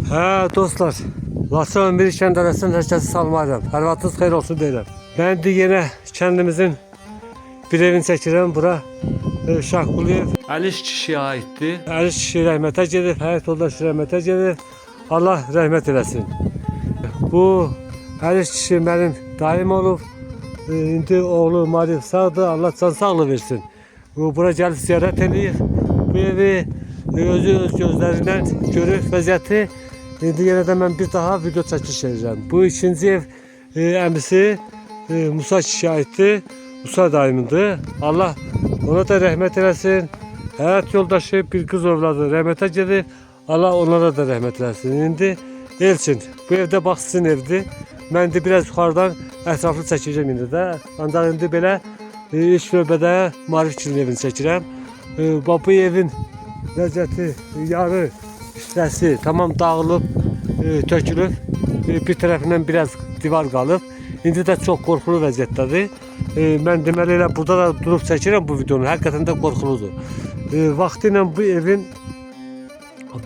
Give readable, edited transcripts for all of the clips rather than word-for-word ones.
Hə dostlar, Laçın bir kənd arasından hər kəsi salmayıram. Hər vaxtınız xeyir olsun deyirəm. Mən de yenə kəndimizin bir evini çəkirəm. Bura Şahquliyev Əliş kişiyə aiddir. Əliş kişi rəhmətə gedib, həyat yoldaşı rəhmətə gedib. Allah rəhmət eləsin. Bu Əliş kişi mənim daim olub. İndi oğlu Marif sağdır. Allah can sağlığı versin. Bura gəlib ziyarət eləyir. Bu evi özü öz gözlərindən görür vəziyyəti. İndi yenə də mən bir daha video çəkiliş edəcəm. Bu ikinci ev əmisi Musa kişiyə aiddir. Musa dayımındır. Allah ona da rəhmət eləsin. Həyat yoldaşı bir qız övladı rəhmətə gedib. Allah onlara da rəhmət eləsin. İndi Elçin. Bu evdə bax sizin evdir. Mən de biraz yuxarıdan ətraflı çəkəcəm indi də. Ancaq indi belə ilk növbədə Marif kişinin evini çəkirəm. Bu evin vəziyyəti yarı hissəsi tamam dağılıb, tökülüb. Bir tərəfindən biraz divar qalıb. İndi də çox qorxulu vəziyyətdədir. Mən deməli elə burada da durub çəkirəm bu videonu. Həqiqətən də qorxuludur. Vaxtı ilə bu evin,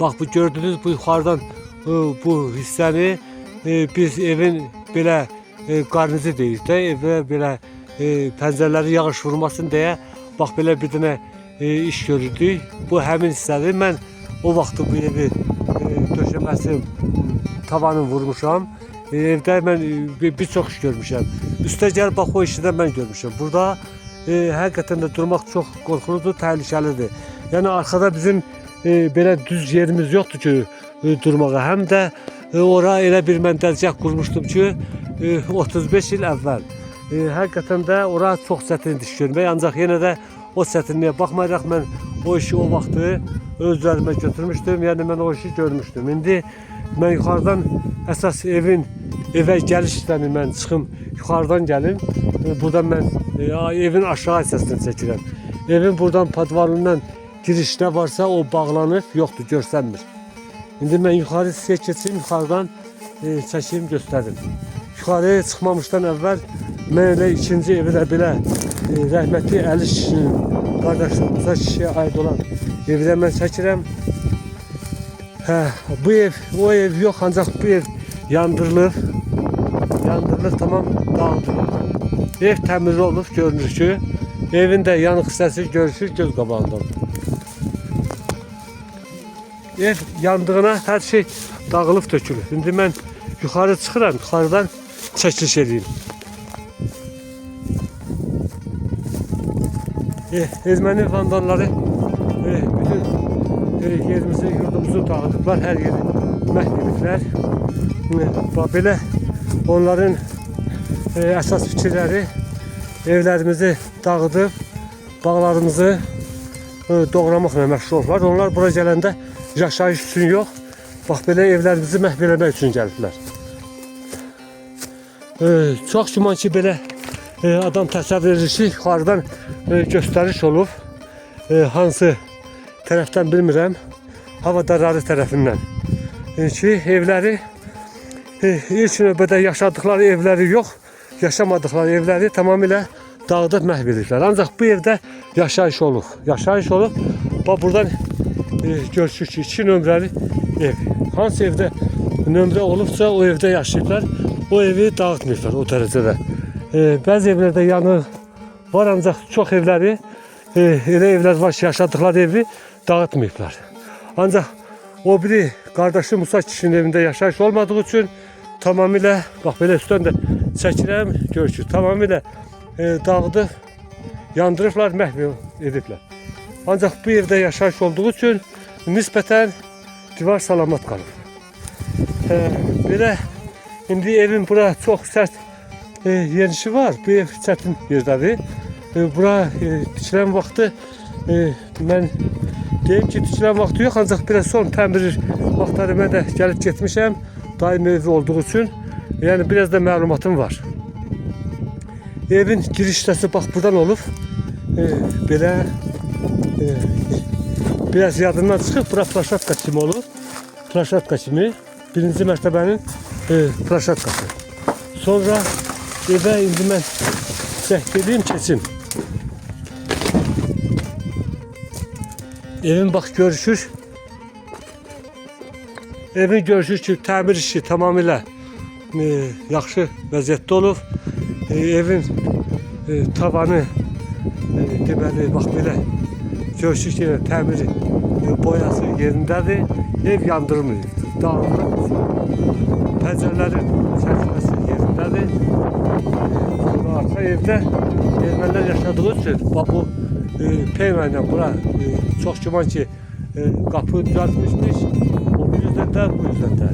bax bu gördünüz bu yuxarıdan bu hissəni biz evin belə qarnizi deyirik də, evə belə pəncərələri yağış vurmasın deyə bax belə bir dənə iş görürdük. Bu həmin hissədir. Mən o vaxtı bu evi döşəməsi tavanı vurmuşam. Evdə mən bir çox iş görmüşəm. Üstə gəl bax o işi də mən görmüşəm. Burada həqiqətən də durmaq çox qorxuludur, təhlükəlidir. Yəni arxada bizim belə düz yerimiz yoxdur ki durmağa. Həm də ora elə bir mən dəzgah qurmuşdum ki 35 il əvvəl. Həqiqətən də ora çox çətindir iş görmək. Ancaq yenə də o çətinliyə baxmayaraq mən o işi o vaxtı öz üzərimə götürmüşdüm. Yəni mən o işi görmüşdüm. İndi mən yuxarıdan əsas evə gəliş işlərini mən çıxım yuxarıdan gəlim. Buradan mən evin aşağı hissəsini çəkirəm. Evin buradan padvalından giriş nə varsa o bağlanıb, yoxdur, görsənmir. İndi mən yuxarı hissəyə keçim, yuxarıdan çəkeyim, göstərim. Yuxarıya çıxmamışdan əvvəl mən elə ikinci evi də belə rəhmətli Əliş kişinin qardaşı Musa kişiyə aid olan evi də mən çəkirəm. Bu ev, o ev yox, ancaq bu ev yandırılır. Yandırılır, tamam, dağıdılır. Ev təmir olub, görünür ki, evin də yanıq hissəsi görüşür göz qabağındadır. Ev yandığına hər şey dağılıb tökülür. İndi mən yuxarı çıxıram, yuxarıdan çəkiliş edeyim. Erməni vandalları bütün yerimizi, yurdumuzu dağıdıblar, hər yeri məhv ediblər. Belə onların əsas fikirləri evlərimizi dağıdıb, bağlarımızı doğramaqla məşğul olurlar. Onlar bura gələndə yaşayış üçün yox, bax belə evlərimizi məhv eləmək üçün gəliblər. Çox güman ki belə adam təsəvvür edir ki, yuxarıdan göstəriş olub. Hansı tərəfdən bilmirəm, havadarları tərəfindən. Ki evləri ilk növbədə yaşadıkları evləri yox, yaşamadıkları evləri tamamilə dağıdıb məhv edirlər. Ancaq bu evdə yaşayış olub. Yaşayış olub. Bax buradan görüşür ki 2 nömrəli ev. Hansı evdə nömrə olubsa o evdə yaşayıblar. O evi dağıtmıyorlar o dərəcədə. Bəzi evlərdə yanıq var, ancaq çox evləri elə evlər var ki yaşadıkları evi dağıtmıyorlar. Ancaq o biri qardaşı Musa kişinin evində yaşayış olmadığı üçün tamamilə, bax belə üstdən də çəkirəm, görüşür. Tamamilə dağıdıb, yandırıblar, məhv ediblər. Ancaq bu evdə yaşayış olduğu üçün nisbətən divar salamat qalıb. Belə indi evin bura çox sərt yenişi var. Bu ev çətin yerdədir. Bura tikilən vaxtı mən deyim ki tikilən vaxtı yox, ancaq biraz son təmir vaxtları mən də gəlib getmişəm. Daim evi olduğu üçün yəni biraz da məlumatım var. Evin giriş hissəsi bax buradan olub. Belə biraz yadından çıxıb, bura plaşatka kimi olur. Plaşatka kimi. Birinci mərtəbənin plaşatkası. Sonra evə indi mən cəhd edeyim, keçim. Evin bax görüşür. Evin görürsünüz ki təmir işi tamamilə yaxşı vəziyyətdə olub. Evin tavanı deməli bax belə görürsünüz ki təmiri boyası yerindədir. Ev yandırmıyor. Dağılmır. Pəncərələrin çərçivəsi yerindədir. Arxa evdə ermənilər yaşadığı üçün bax bu peyma ilə bura çox güman ki qapı düzəltmişmiş. O bir yüzdən də bu yüzdən də.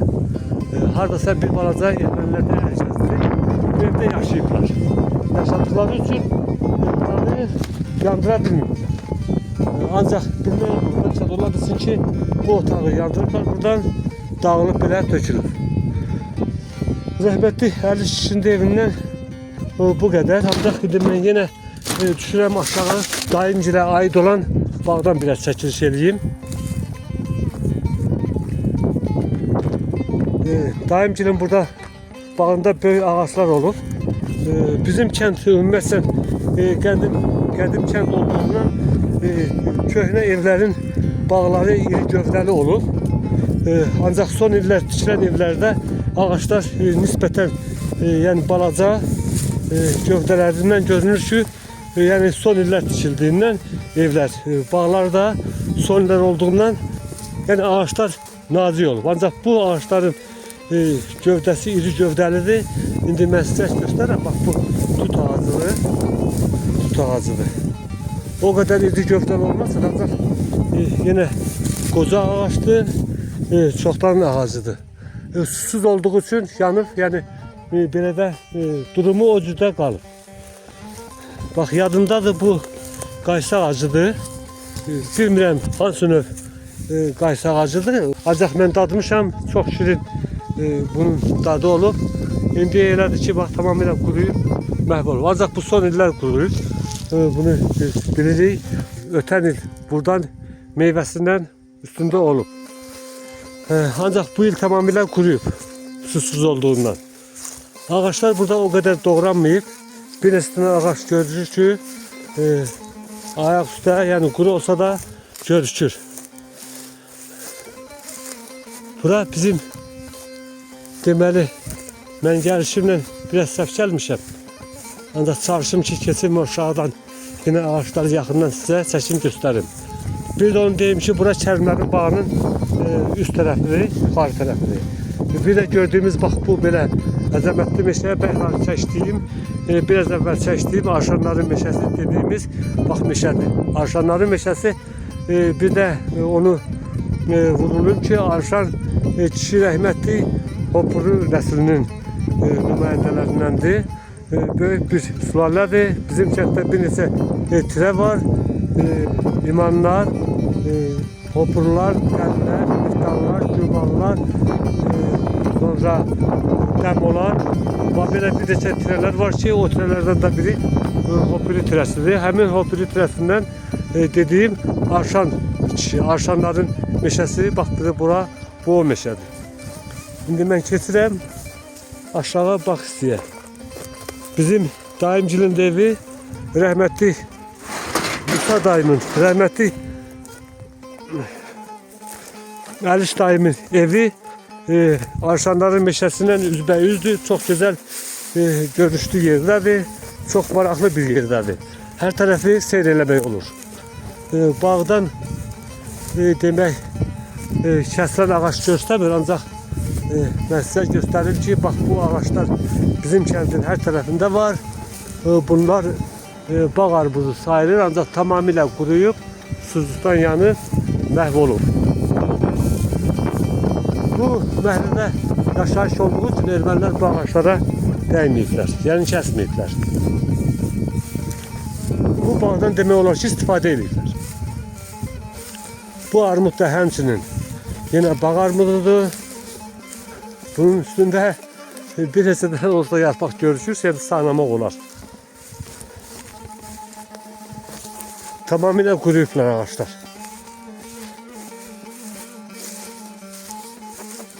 Hardasa bir balaca ermənilər də əcəzdir. Bu evdə yaşayıblar. Yaşadıkları üçün buranı yandıra bilmirlər. Ancaq bilmək məqsəd ola bilsin ki bu otağı yandırıblar, buradan dağılıb belə tökülür. Rəhmətli Əli kişinin evindən bu qədər. Ancaq indi mən yenə düşürəm aşağı dayımgilə aid olan bağdan biraz çəkiliş edeyim. Dayımgilin burada bağında böyük ağaçlar olur. Bizim kənd ümumiyyətlə qədim kənd olduğundan köhnə evlərin bağları iri gövdəli olur. Ancaq son illər tikilən evlərdə ağaçlar nisbətən yəni balaca gövdələrindən görünür ki, yəni son illər tikildiyindən evlər, bağlar da son illər olduğundan yəni ağaçlar nazik olur. Ancaq bu ağaçların gövdəsi iri gövdəlidir. İndi mən sizə göstərəm. Bax bu tut ağacıdır. Tut ağacıdır. O qədər iri gövdəli olmasa da ancaq yenə qoca ağaçdır. Çoxdan ağacıdır. Susuz olduğu üçün yanıb, yəni belə də durumu o cürdə qalır. Bax yadımdadır bu qaysı ağacıdır. Bilmirəm hansı növ qaysı ağacıdır. Ancaq mən dadmışam, çox şirin bunun dadı olub. İndi elədir ki, bax tamamilə quruyub, məhv olub. Ancaq bu son illər quruyub. Bunu bilirik. Ötən il buradan meyvəsindən üstündə olub. Ancaq bu il tamamilə quruyub, susuz olduğundan. Ağaçlar burada o qədər doğranmayıb. Bir neçə ağac görürük ki, ayaq üstə, yəni quru olsa da görüşür. Bura bizim deməli, mən gəlişimlə biraz səhv gəlmişəm. Ancaq çalışım ki, keçim aşağıdan yine ağaçları yaxından sizə çəkim göstərim. Bir de onu deyim ki, bura Kərimlərin bağının üst tərəfidir, yuxarı tərəfidir. Bir de gördüğümüz bax bu belə əzəmətli meşəyə bəylər çəkdiyim, biraz əvvəl çəkdiyim Arşanların meşəsi dediğimiz bax meşədir. Arşanların meşəsi bir de onu vurulur ki, Arşan kişi rəhmətli Hopuru nəslinin nümayəndələrindəndir. Böyük bir sülalədir. Bizim kənddə bir neçə tirə var. İmanlar, Hopurlar, Kəllər, Miftallar, Gürmanlar, sonra Dəmolar. Belə bir neçə tirələr var ki, o tirələrdən də biri Hopuri tirəsidir. Həmin Hopuri tirəsindən dediyim Arşan, Arşanların meşəsi, bax bura, bu o meşədir. İndi mən keçirəm, aşağı bax istəyə. Bizim dayımcılın evi, rəhmətli Musa dayımın, rəhmətli Əliş dayımın evi Arşanların meşəsindən üzbəyüzdür. Çox gözəl görüşlü yerdədir, çox maraqlı bir yerdədir. Hər tərəfi seyr eləmək olur. Bağdan demək kəsilən ağac göstərmir, ancaq mən sizə göstərim ki, bax bu ağaçlar bizim kəndin hər tərəfində var. Bunlar bağ arbuzu sayılır, ancaq tamamilə quruyub, susuzluqdan yanıb, məhv olub. Bu məhəllədə yaşayış olduğu üçün ermənilər bu ağaçlara dəyməyiblər, yəni kəsməyiblər. Bu bağdan demək olar ki, istifadə edirlər. Bu armud da həmçinin yenə bağ armududur. Bunun üstündə bir neçədən olsa yarpaq görüşürsə, yəni sağlamaq olar. Tamamilə quruyublar ağaçlar.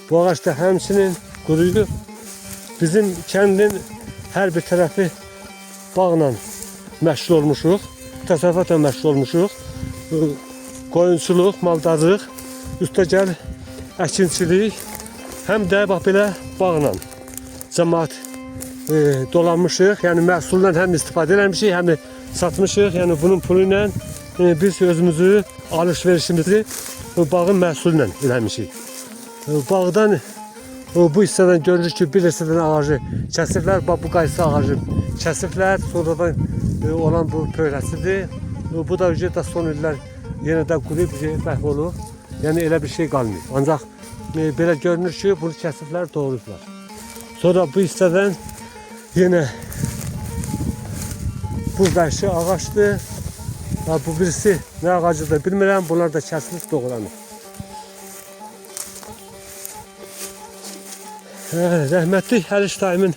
Bu ağac da həmçinin quruyub. Bizim kəndin hər bir tərəfi bağla məşğul olmuşuq. Təsərrüfatla məşğul olmuşuq. Qoyunçuluq, maldarlıq, üstəgəl əkinçilik. həm də bax belə bağla cəmaət dolanmışıq. Yəni məhsuldan həm istifadə eləmişik, həm də satmışıq. Yəni bunun pulu ilə biz özümüzü, alış-verişimizi bağın məhsulu ilə eləmişik. Bağdan bu hissədən görülür ki, bir hissədən ağacı kəsirlər. Bax bu qaysı ağacı kəsirlər. Sonradan olan bu pöhrəsidir. Bu da ücretdə son illər yenə də quruyub məhv olur. Yəni elə bir şey qalmıyor. Ancaq belə görünür ki, bunu kəsirlər, doğrayıblar. Sonra bu hissədən yenə bu qayşı ağaçdır. Bu birisi nə ağacıdır bilmirəm. Bunlar da kəsilib doğranır. Rəhmətli Əliş dayımın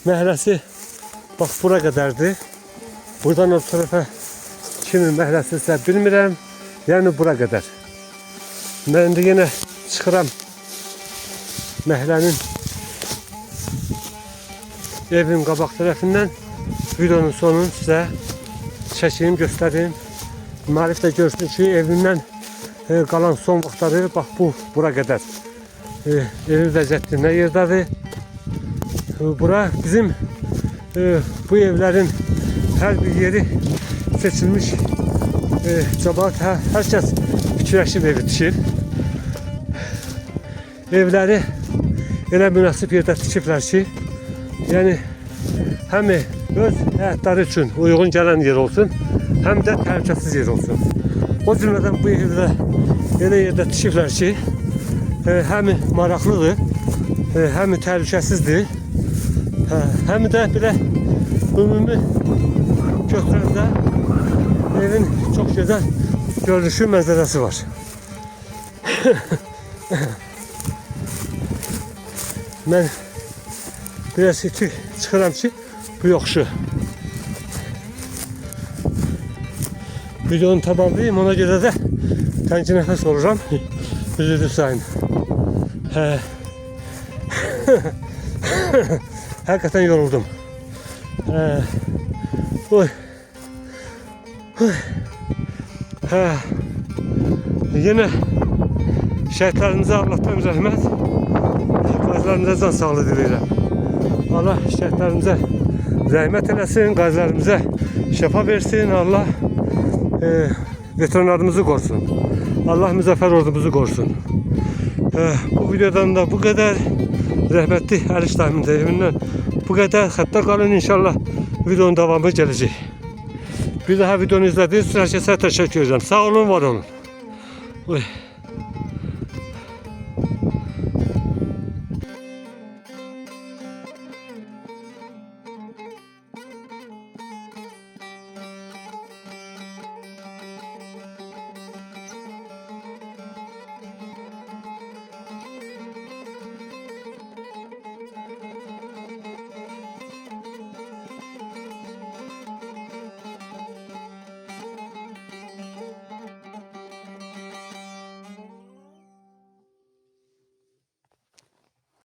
məhəlləsi bax bura qədərdir. Buradan o tərəfə kimin məhəlləsisə bilmirəm. Yəni bura qədər. Mən də yenə çıxıram məhəllənin evin qabaq tərəfindən. Videonun sonunu sizə çəkeyim, göstəreyim. Marif də görsün ki, evindən qalan son vaxtları bax bura qədər. Evi vəziyyətli nə yerdədir. Bura bizim bu evlərin hər bir yeri seçilmiş. Cəmaət hər kəs fikirləşib evi tikir. Evləri elə münasib yerdə tikiblər ki, yəni həm öz həyatları üçün uyğun gələn yer olsun, həm də təhlükəsiz yer olsun. O cümlədən bu evdə elə yerdə tikiblər ki, həm maraqlıdır, həm təhlükəsizdir, həm də belə ümumi götürəndə evin çox gözəl görünüşü, mənzərəsi var. Mən biraz iti çıxıram ki, bu yoxuşu. Videonu tamamlayayım, ona görə də tənki nəfəs oluram. Üzülü sayın. Həqiqətən yoruldum. Yenə şəhidlərimizə Allah'tan rəhmət, qazilərimizə can sağlığı diləyirəm. Allah şəhidlərimizə rəhmət eləsin, qazilərimizə şəfa versin. Allah veteranlarımızı qorusun. Allah müzəffər ordumuzu qorusun. Bu videodan da bu qədər. Rəhmətli Əliş dayımın evindən bu qədər. Xəttə qalın, inşallah videonun davamı gələcək. Bir daha videonu izlədiyiniz üçün hər kəsə təşəkkür edirəm. Sağ olun, var olun.